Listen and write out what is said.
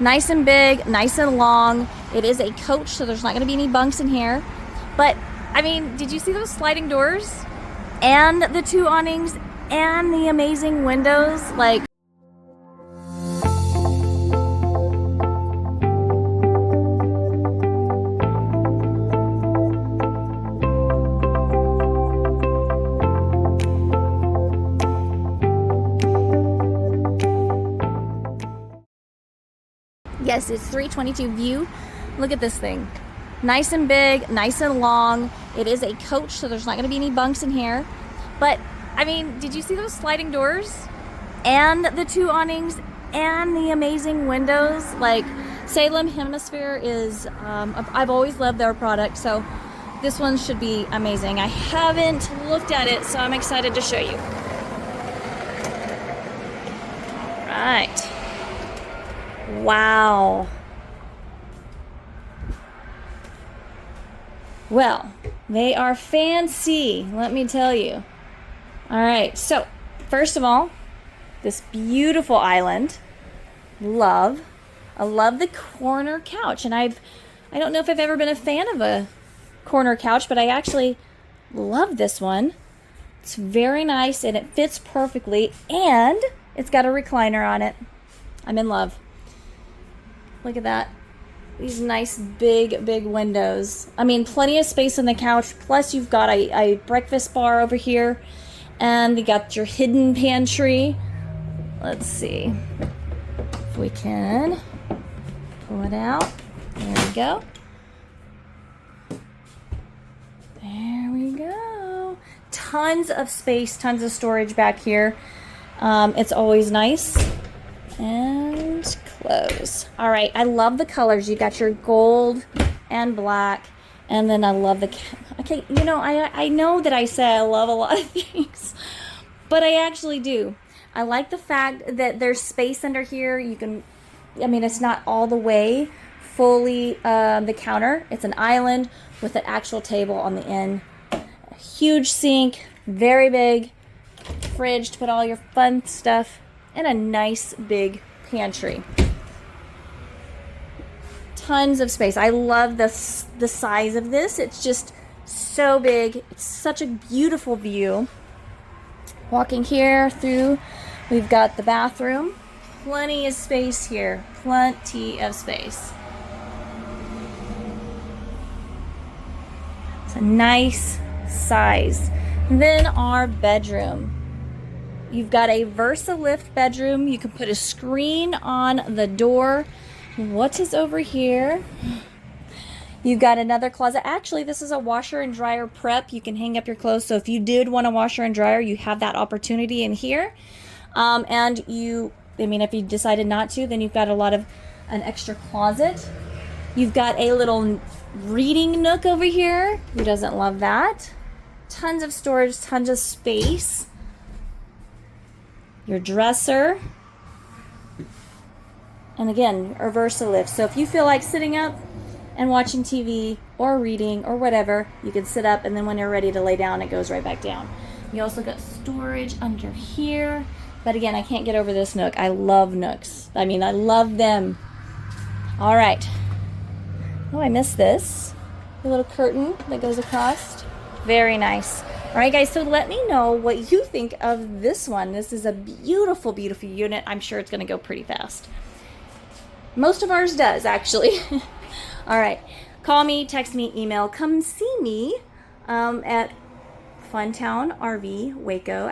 Nice and big, nice and long. It is a coach, so there's not gonna be any bunks in here. But, I mean, did you see those sliding doors? And the 2 awnings and the amazing windows? Like, yes, it's 322 view. Look at this thing. Nice and big, nice and long. It is a coach, so there's not going to be any bunks in here. But, I mean, did you see those sliding doors? And the 2 awnings and the amazing windows? Like, SALEM HEMISPHERE is, I've always loved their product, so this one should be amazing. I haven't looked at it, so I'm excited to show you. All right. Wow. Well, they are fancy, let me tell you. All right, so first of all, this beautiful island. I love the corner couch, and I don't know if I've ever been a fan of a corner couch, but I actually love this one. It's very nice and it fits perfectly, and it's got a recliner on it. I'm in love. Look at that. These nice big windows. I mean, plenty of space on the couch. Plus you've got a breakfast bar over here. And you got your hidden pantry. Let's see if we can pull it out. There we go. There we go. Tons of space, tons of storage back here. It's always nice. And close. All right, I love the colors. You got your gold and black, and then I love the, okay, you know, I know that I say I love a lot of things, but I actually do. I like the fact that there's space under here. You can, I mean, it's not all the way fully the counter. It's an island with an actual table on the end. A huge sink, very big fridge to put all your fun stuff, and a nice big pantry. Tons of space. I love the size of this. It's just so big. It's such a beautiful view. Walking here through, we've got the bathroom. Plenty of space here. Plenty of space. It's a nice size. And then our bedroom. You've got a VersaLift bedroom. You can put a screen on the door. What is over here? You've got another closet. Actually, this is a washer and dryer prep. You can hang up your clothes. So if you did want a washer and dryer, you have that opportunity in here. And you, I mean, if you decided not to, then you've got an extra closet. You've got a little reading nook over here. Who doesn't love that? Tons of storage, tons of space. Your dresser, and again, a VersaLift. So if you feel like sitting up and watching TV or reading or whatever, you can sit up, and then when you're ready to lay down, it goes right back down. You also got storage under here, but again, I can't get over this nook. I love nooks. I mean, I love them. All right. Oh, I missed this. A little curtain that goes across. Very nice. All right, guys, so let me know what you think of this one. This is a beautiful, beautiful unit. I'm sure it's going to go pretty fast. Most of ours does, actually. All right, call me, text me, email. Come see me at Funtown RV, Waco.